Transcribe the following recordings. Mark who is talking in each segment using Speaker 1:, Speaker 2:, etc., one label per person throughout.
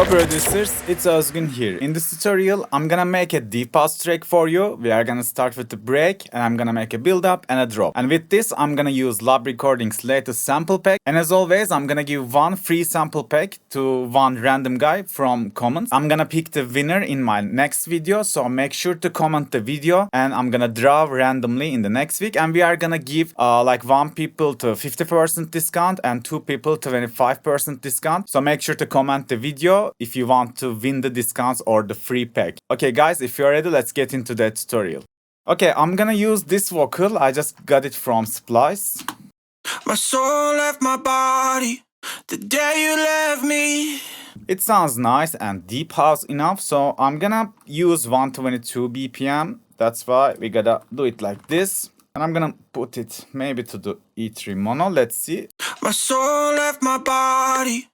Speaker 1: Hello producers, it's Özgün here. In this tutorial, I'm gonna make a deep pause track for you. We are gonna start with the break and I'm gonna make a build up and a drop. And with this, I'm gonna use Lab Recordings latest sample pack. And as always, I'm gonna give one free sample pack to one random guy from comments. I'm gonna pick the winner in my next video, so make sure to comment the video and I'm gonna draw randomly in the next week. And we are gonna give like one people to 50% discount and two people 25% discount. So make sure to comment the video if you want to win the discounts or the free pack. Okay guys, if you're ready, let's get into that tutorial. Okay, I'm gonna use this vocal. I just got it from Splice.
Speaker 2: My soul left my body the day you left me.
Speaker 1: It sounds nice and deep house enough, so I'm gonna use 122 BPM. That's why we gotta do it like this. And I'm gonna put it maybe to the E3 mono. Let's see.
Speaker 2: My soul left my body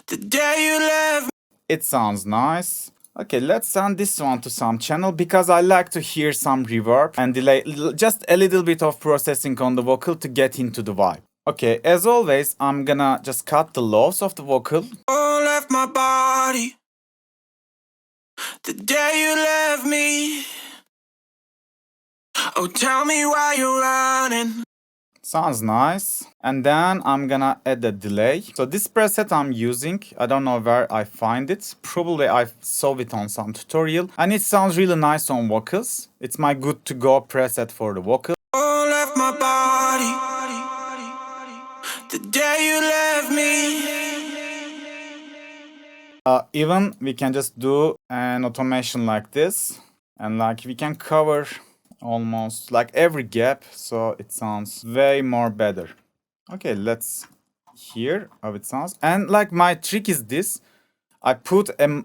Speaker 2: the day you left.
Speaker 1: It sounds nice. Okay, let's send this one to some channel because I like to hear some reverb and delay, just a little bit of processing on the vocal to get into the vibe. Okay, as always, I'm gonna just cut the lows of the vocal.
Speaker 2: Oh, left my body the day you left me. Oh, tell me why you're running.
Speaker 1: Sounds nice. And then I'm gonna add a delay. So this preset I'm using, I don't know where I find it. Probably I saw it on some tutorial. And it sounds really nice on vocals. It's my good to go preset for the vocal.
Speaker 2: Oh, left my body the day you left me.
Speaker 1: Even we can just do an automation like this. And like we can cover almost like every gap, so it sounds way more better. Okay, let's hear how it sounds. And like my trick is this, I put a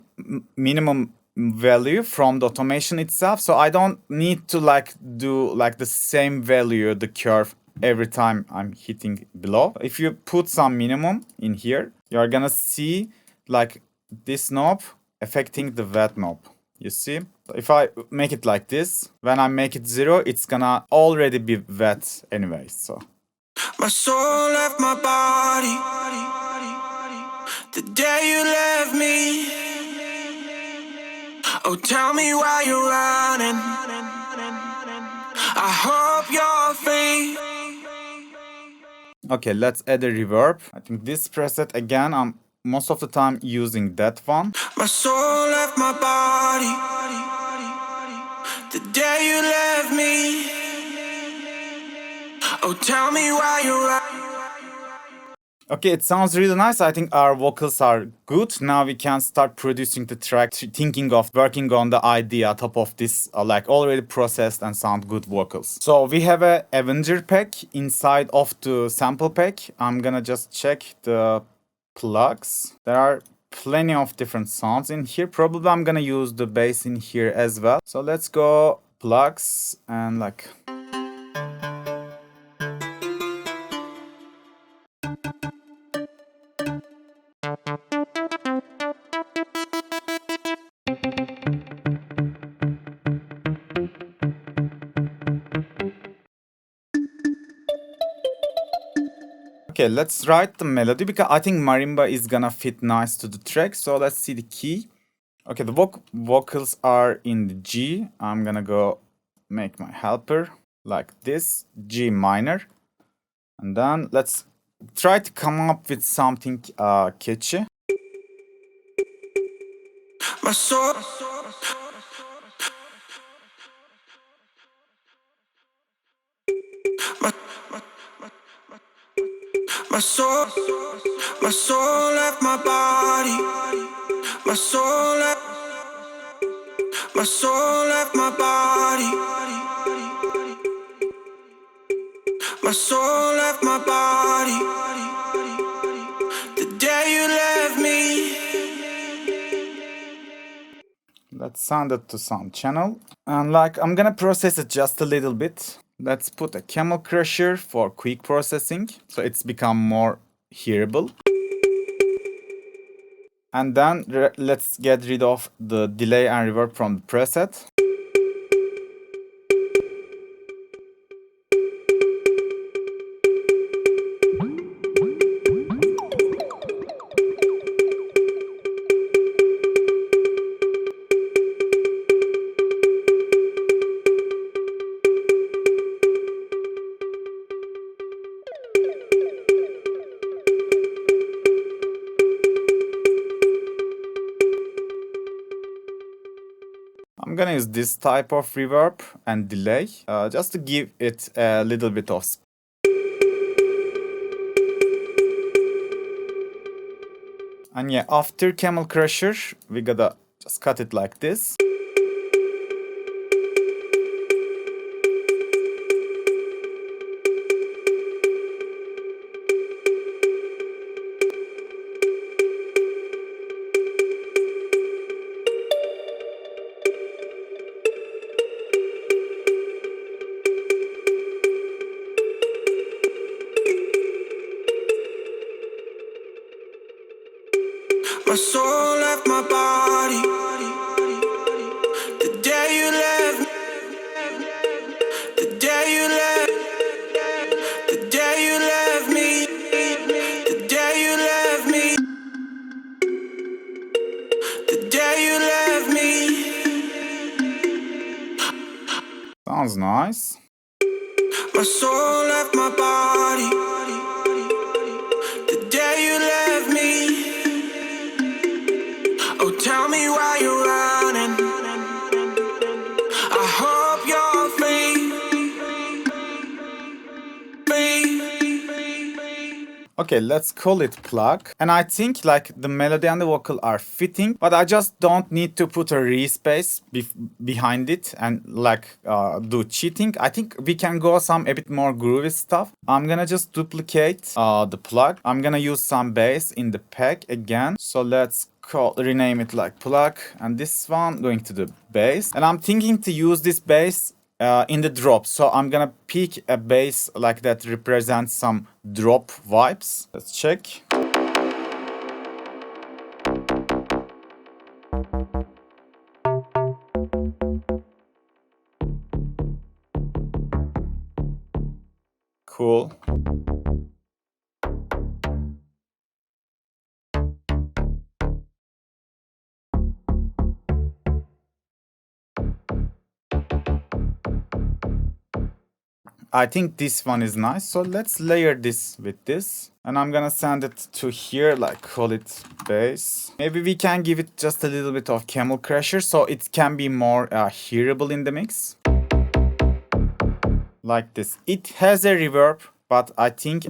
Speaker 1: minimum value from the automation itself, so I don't need to like do like the same value, the curve, every time I'm hitting below. If you put some minimum in here, you're gonna see like this knob affecting the wet knob. You see? If I make it like this, when I make it 0, it's gonna already be wet anyway, so.
Speaker 2: My soul left my body the day you left me. Oh, tell me why you're running. I hope you're free.
Speaker 1: Okay, let's add a reverb. I think this preset again, I'm most of the time using that one.
Speaker 2: My soul left my body the day you left me. Oh, tell me why you're
Speaker 1: Okay, it sounds really nice. I think our vocals are good. Now we can start producing the track, thinking of working on the idea on top of this, like already processed and sound good vocals. So we have a Avenger pack inside of the sample pack. I'm gonna just check the plugs. There are plenty of different sounds in here. Probably I'm gonna use the bass in here as well. So let's go plugs and like. Okay, let's write the melody because I think marimba is gonna fit nice to the track. So let's see the key. Okay, the vocals are in the G. I'm gonna go make my helper like this, G minor. And then let's try to come up with something catchy.
Speaker 2: my soul. My soul, my soul left my body. My soul left my body. My soul left my body the day you left me.
Speaker 1: Let's send it to some channel. And like I'm gonna process it just a little bit. Let's put a camel crusher for quick processing, so it's become more hearable. And then let's get rid of the delay and reverb from the preset. gonna use this type of reverb and delay just to give it a little bit of speed. And yeah, after Camel Crusher, we gotta just cut it like this.
Speaker 2: My soul left my body the day you left. The day you left. The day you left me. The day you left me. The day you left me.
Speaker 1: Sounds nice.
Speaker 2: My soul left my body the day you left me. Oh, tell me why you're running. I hope you're free.
Speaker 1: Okay, let's call it Pluck. And I think like the melody and the vocal are fitting, but I just don't need to put a re-space behind it and like do cheating. I think we can go some a bit more groovy stuff. I'm gonna just duplicate the plug. I'm gonna use some bass in the pack again. So let's rename it like Pluck, and this one going to the bass. And I'm thinking to use this bass in the drop. So I'm gonna pick a bass like that represents some drop vibes. Let's check. Cool. I think this one is nice, so let's layer this with this. And I'm gonna send it to here, like call it bass. Maybe we can give it just a little bit of Camel Crusher so it can be more hearable in the mix. Like this. It has a reverb, but I think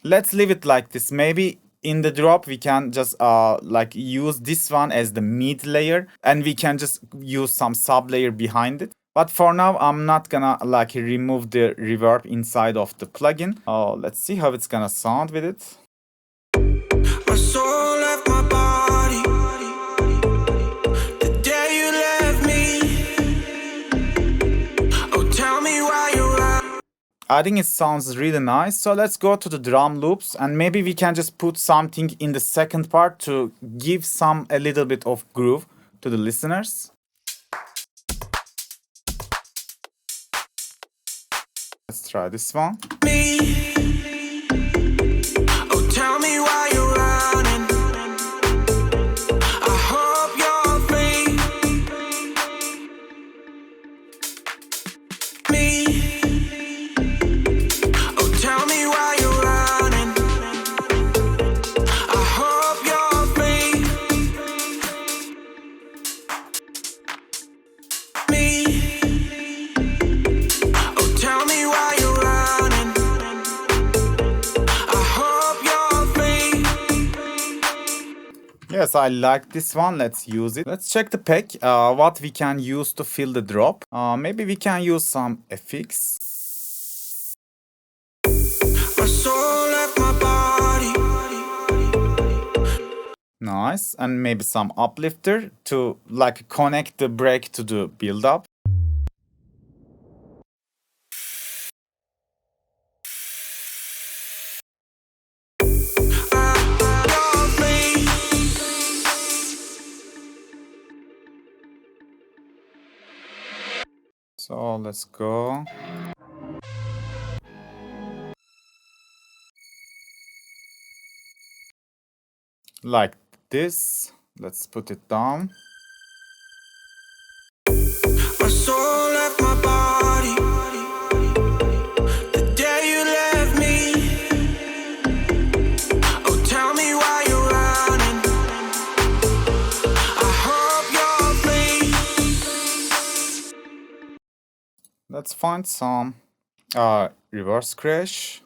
Speaker 1: let's leave it like this. Maybe in the drop we can just like use this one as the mid layer, and we can just use some sub layer behind it. But for now, I'm not gonna like remove the reverb inside of the plugin. Let's see how it's gonna sound with it.
Speaker 2: My soul left my body the day you left me. Oh, tell me why you're out.
Speaker 1: I think it sounds really nice. So let's go to the drum loops, and maybe we can just put something in the second part to give a little bit of groove to the listeners. Let's try this one.
Speaker 2: Me. Oh, tell me why you're running. I hope you're free. Me. Oh, tell me why you're running. I hope you're free. Me.
Speaker 1: Yes, I like this one. Let's use it. Let's check the pack. What we can use to fill the drop. Maybe we can use some FX.
Speaker 2: My soul left my body.
Speaker 1: Nice. And maybe some uplifter to like connect the break to the build up. So let's go. Like this. Let's put it down.
Speaker 2: My soul left my body the day you left me. Oh, tell me why you're running. I hope you're free.
Speaker 1: find some reverse crash.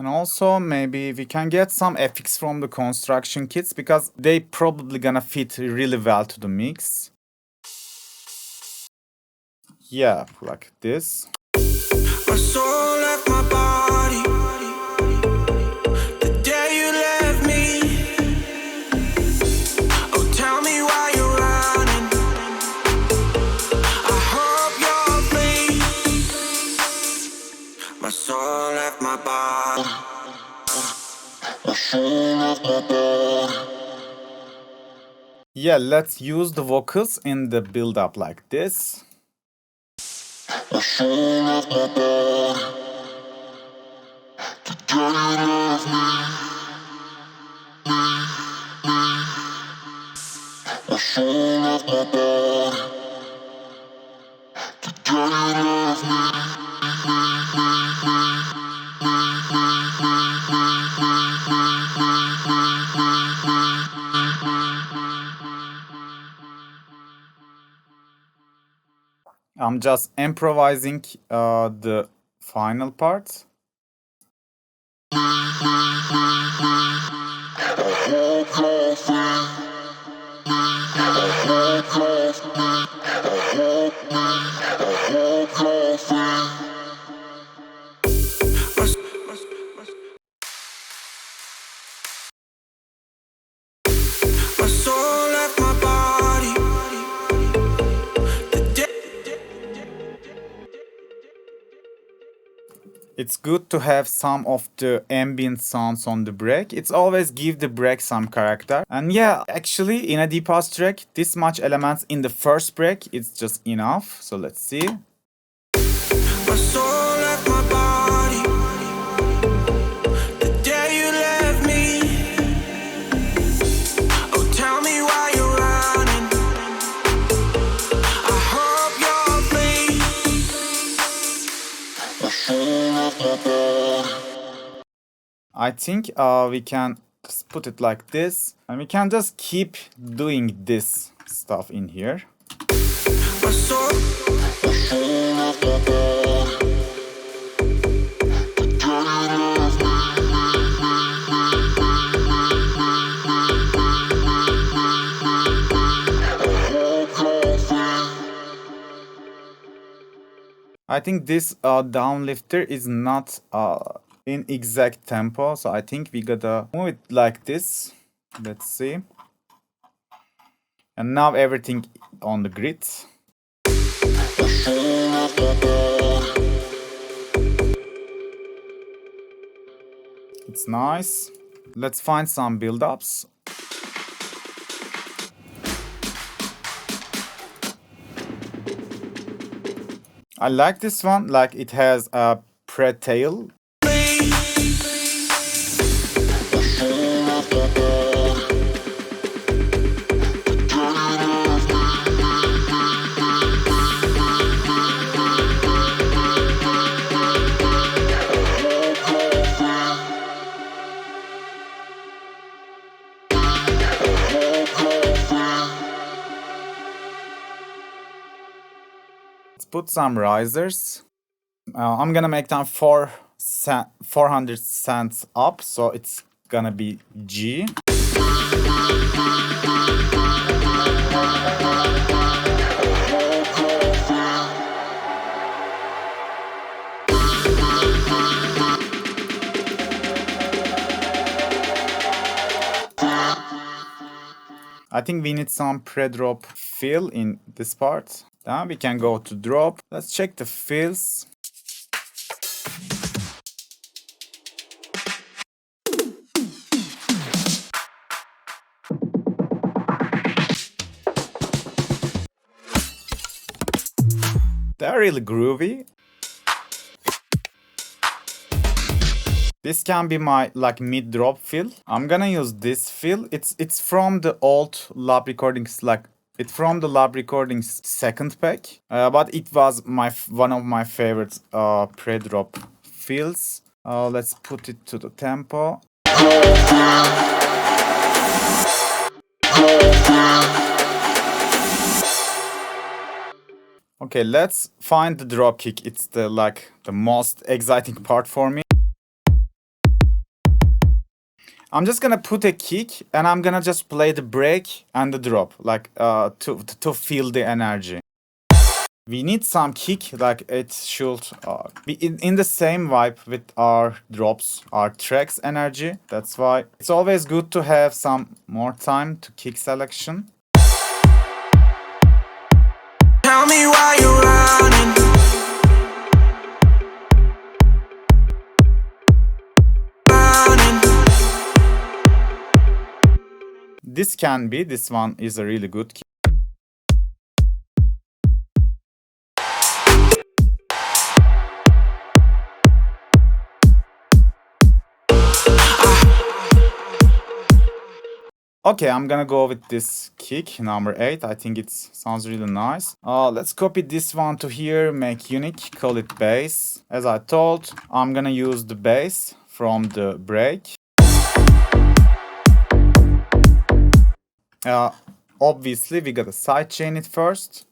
Speaker 1: And also maybe we can get some FX from the construction kits because they probably gonna fit really well to the mix. Yeah, like this.
Speaker 2: My soul left my body the day you left me. Oh, tell me why you're running. I hope you're free. My soul left my body. My soul left my body.
Speaker 1: Yeah, let's use the vocals in the build-up like this.
Speaker 2: My soul left my body the day you left me. My soul left my body the day you left me.
Speaker 1: I'm just improvising the final part.
Speaker 2: My soul left my body the day.
Speaker 1: It's good to have some of the ambient sounds on the break. It's always give the break some character. And yeah, actually in a deep house track, this much elements in the first break, it's just enough. So let's see.
Speaker 2: My soul left my body the day you left me. Oh, tell me why you're running. I hope you're free. My soul left my body.
Speaker 1: I think we can just put it like this. And we can just keep doing this stuff in here.
Speaker 2: My soul left my body the day you left me.
Speaker 1: I think this downlifter is not in exact tempo, so I think we gotta move it like this. Let's see. And now everything on the grid. It's nice. Let's find some build-ups. I like this one, like it has a pre-tail. Let's put some risers. I'm gonna make them 400 cents up, so it's gonna be G. I think we need some pre-drop fill in this part. Then we can go to drop. Let's check the fills. They're really groovy. This can be my like mid drop fill. I'm gonna use this fill. It's from the old lab recordings, like it's from the lab recordings second pack, but it was one of my favorite pre-drop fills. Let's put it to the tempo. Okay, let's find the drop kick. It's the most exciting part for me. I'm just gonna put a kick and I'm gonna just play the break and the drop, like to feel the energy. We need some kick, like it should be in the same vibe with our drops, our tracks energy. That's why it's always good to have some more time to kick selection.
Speaker 2: Tell me why you're running.
Speaker 1: This one is a really good kick. Okay, I'm gonna go with this kick, number 8. I think it sounds really nice. Let's copy this one to here, make unique, call it bass. As I told, I'm gonna use the bass from the break. Obviously, we gotta sidechain it first.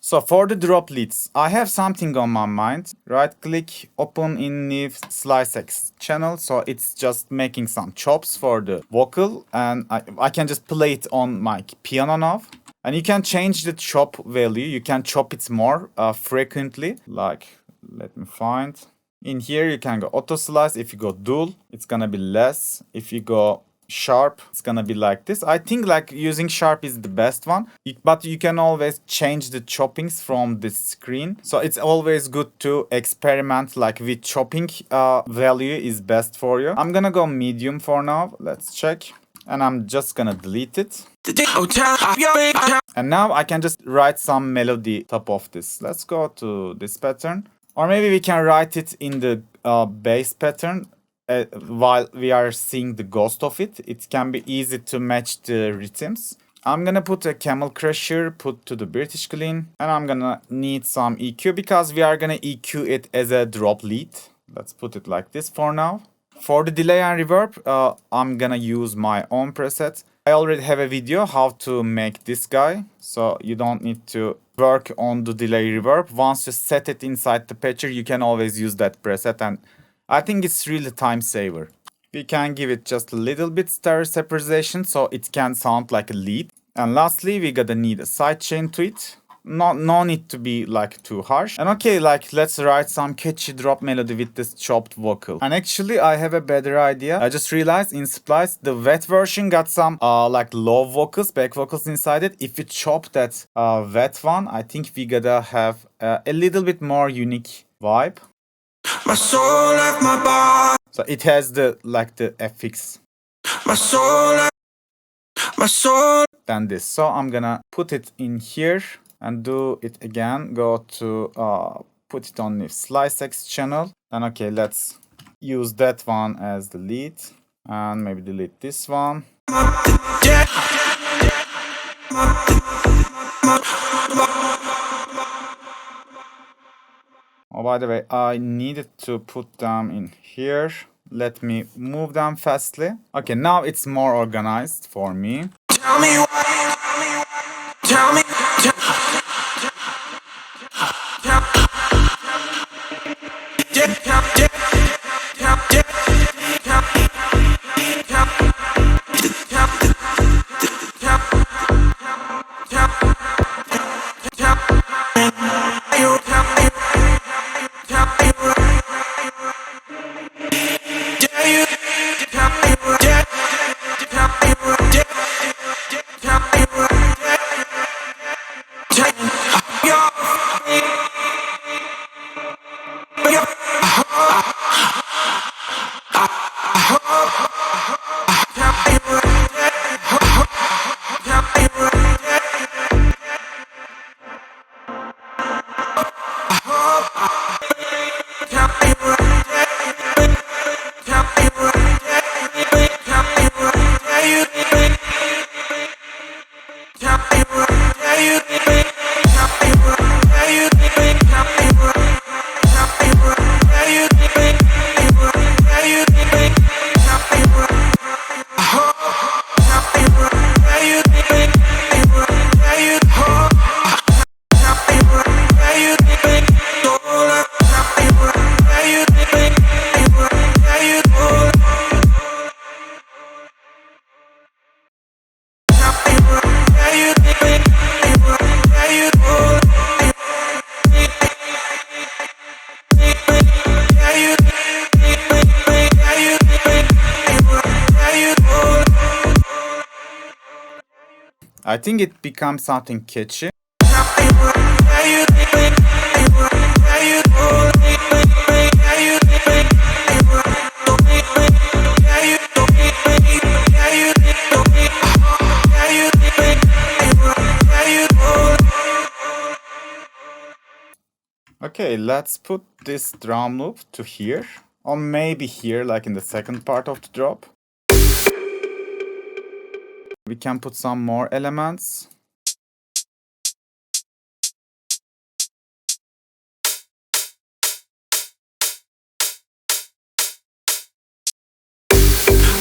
Speaker 1: So for the drop leads, I have something on my mind. Right click, open in new Splice channel. So it's just making some chops for the vocal and I can just play it on my piano now. And you can change the chop value. You can chop it more frequently. Like, let me find. In here you can go auto slice. If you go dual, it's gonna be less. If you go sharp, it's gonna be like this. I think like using sharp is the best one, but you can always change the choppings from the screen. So it's always good to experiment like with chopping value is best for you. I'm gonna go medium for now. Let's check. And I'm just gonna delete it. And now I can just write some melody top of this. Let's go to this pattern. Or maybe we can write it in the bass pattern. While we are seeing the ghost of it, it can be easy to match the rhythms. I'm gonna put a camel crusher, put to the British clean, and I'm gonna need some EQ because we are gonna EQ it as a drop lead. Let's put it like this for now. For the delay and reverb, I'm gonna use my own preset. I already have a video how to make this guy, so you don't need to work on the delay reverb. Once you set it inside the patcher, you can always use that preset, and I think it's really time saver. We can give it just a little bit stereo separation so it can sound like a lead. And lastly, we gotta need a sidechain to it. No need to be like too harsh. And okay, like let's write some catchy drop melody with this chopped vocal. And actually I have a better idea. I just realized in Splice the wet version got some like low vocals, back vocals inside it. If we chop that wet one, I think we gotta have a little bit more unique vibe.
Speaker 2: My soul left my body.
Speaker 1: So it has the FX.
Speaker 2: My soul
Speaker 1: Than this. So I'm gonna put it in here and do it again. Go to put it on the Splice channel. And okay, let's use that one as the lead. And maybe delete this one. Oh, by the way, I needed to put them in here. Let me move them fastly. Okay, now it's more organized for me.
Speaker 2: Tell me why. Tell me.
Speaker 1: I think it becomes something catchy. Okay, let's put this drum loop to here, or maybe here, like in the second part of the drop. We can put some more elements.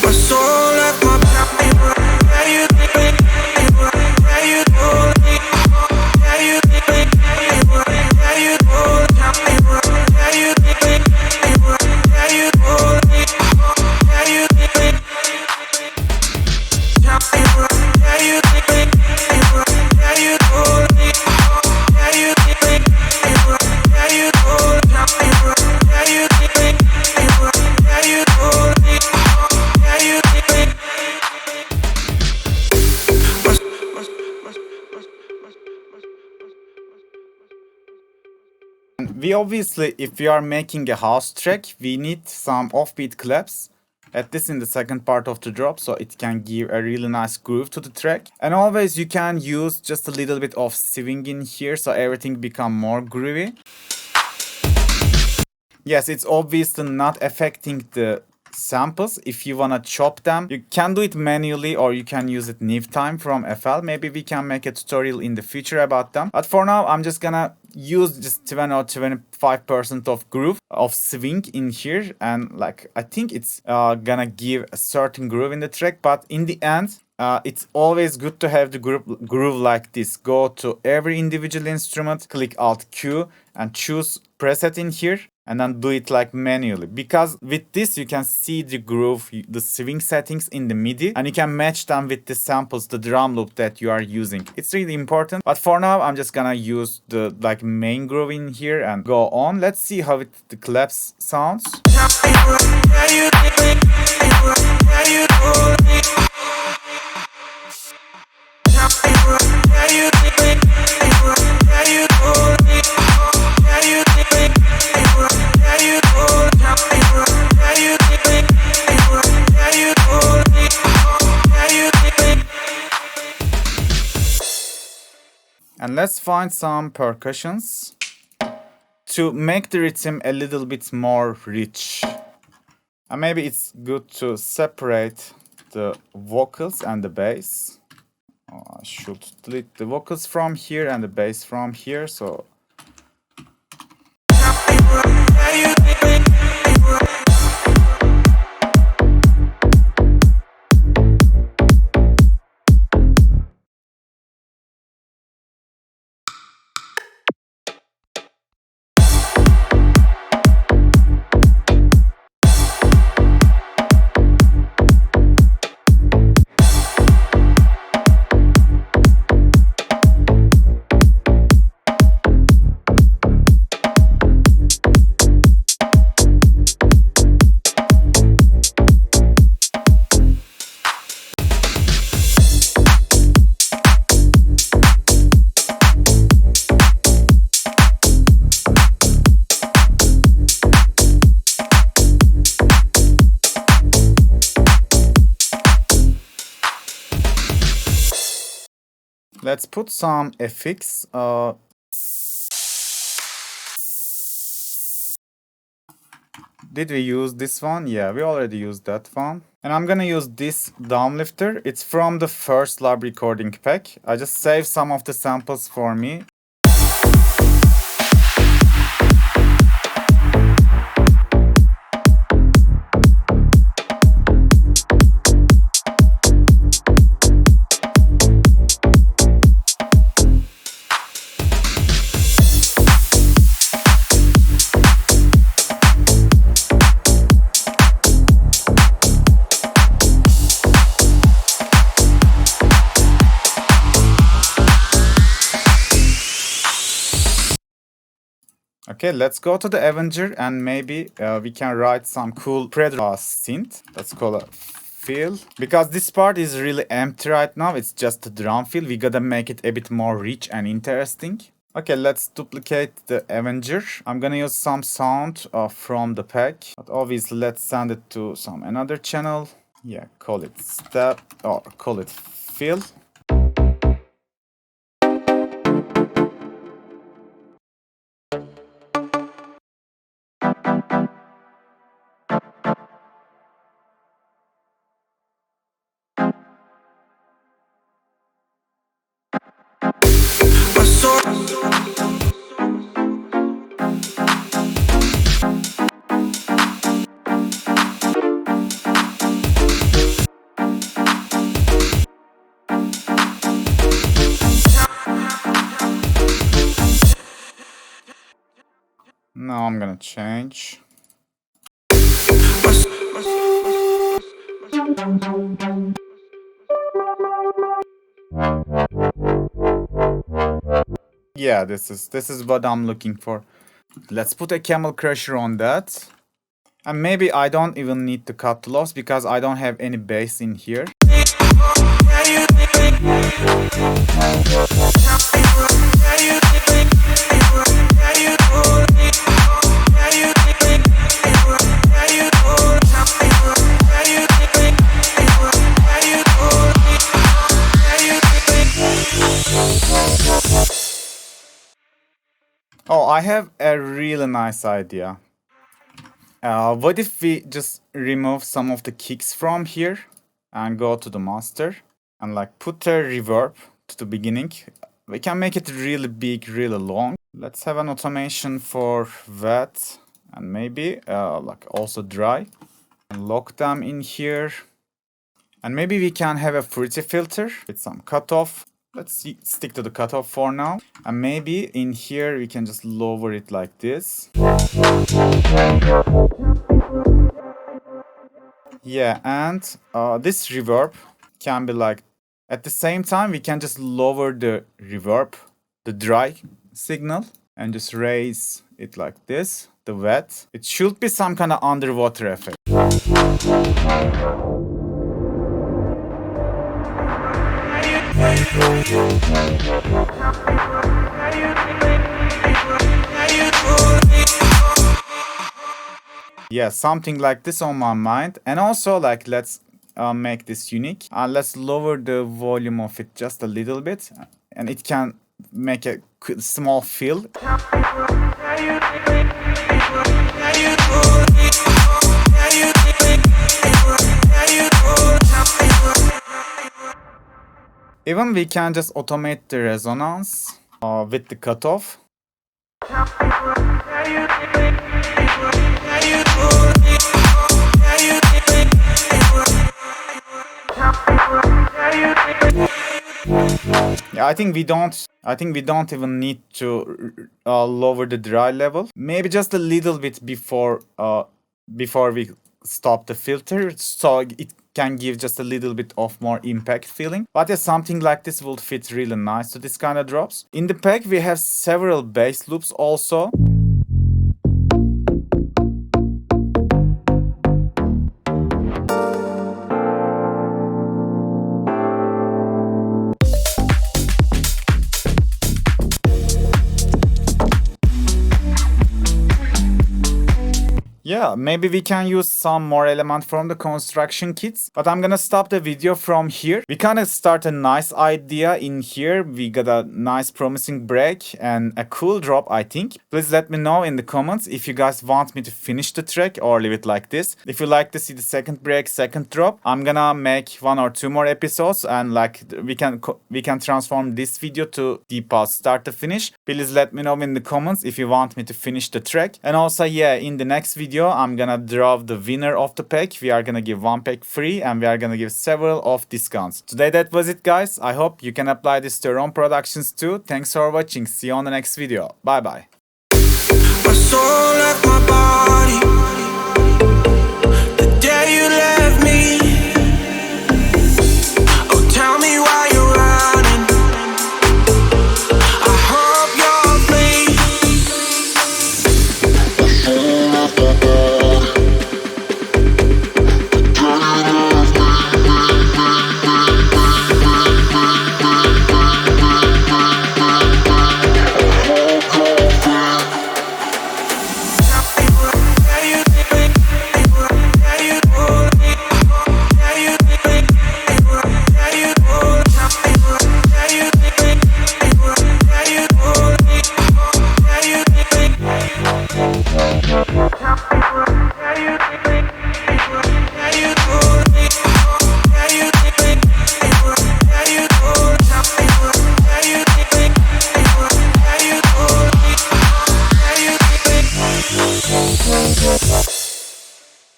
Speaker 2: My soul left my
Speaker 1: We obviously, if we are making a house track, we need some offbeat claps, at least in the second part of the drop, so it can give a really nice groove to the track. And always you can use just a little bit of swing in here, so everything become more groovy. Yes, it's obviously not affecting the samples. If you wanna chop them, you can do it manually, or you can use it Neve time from FL. Maybe we can make a tutorial in the future about them. But for now, I'm just gonna use just 20 or 25% of groove of swing in here, and like I think it's gonna give a certain groove in the track. But in the end, it's always good to have the groove like this. Go to every individual instrument, click Alt Q, and choose preset in here, and then do it like manually, because with this you can see the groove, the swing settings in the MIDI, and you can match them with the samples, the drum loop that you are using. It's really important. But for now, I'm just gonna use the like main groove in here and go on. Let's see how the claps sounds. And let's find some percussions to make the rhythm a little bit more rich. And maybe it's good to separate the vocals and the bass. I should delete the vocals from here and the bass from here, so let's put some FX. Did we use this one? Yeah, we already used that one. And I'm gonna use this downlifter. It's from the first lab recording pack. I just saved some of the samples for me. Okay, let's go to the Avenger, and maybe we can write some cool synth. Let's call it fill. Because this part is really empty right now, it's just a drum fill. We gotta make it a bit more rich and interesting. Okay, let's duplicate the Avenger. I'm gonna use some sound from the pack. But obviously, let's send it to some another channel. Yeah, call it step or call it fill.
Speaker 2: My soul.
Speaker 1: Now I'm gonna change. Yeah, this is what I'm looking for. Let's put a camel crusher on that. And maybe I don't even need to cut the lobs because I don't have any bass in here. Oh, I have a really nice idea. What if we just remove some of the kicks from here and go to the master and like put a reverb to the beginning? We can make it really big, really long. Let's have an automation for wet and maybe like also dry. And lock them in here. And maybe we can have a fruity filter with some cutoff. Let's stick to the cutoff for now. And maybe in here we can just lower it like this. Yeah, and this reverb can be like, at the same time we can just lower the reverb, the dry signal, and just raise it like this, the wet. It should be some kind of underwater effect. Yeah, something like this on my mind. And also like let's make this unique. Let's lower the volume of it just a little bit. And it can make a small fill. Even we can just automate the resonance with the cutoff. Yeah, I think we don't even need to lower the dry level. Maybe just a little bit before we stop the filter, so it can give just a little bit of more impact feeling. But yeah, something like this will fit really nice to this kind of drops. In the pack we have several bass loops also. Yeah, maybe we can use some more element from the construction kits, but I'm gonna stop the video from here. We kind of start a nice idea in here. We got a nice promising break and a cool drop, I think. Please let me know in the comments if you guys want me to finish the track or leave it like this. If you like to see the second break, second drop, I'm gonna make 1 or 2 more episodes and like we can transform this video to deep pause start to finish. Please let me know in the comments if you want me to finish the track. And also, yeah, in the next video I'm gonna draw the winner of the pack. We are gonna give 1 pack free and we are gonna give several of discounts. Today that was it, guys. I hope you can apply this to your own productions too. Thanks for watching. See you on the next video. Bye bye.
Speaker 2: My soul left my body.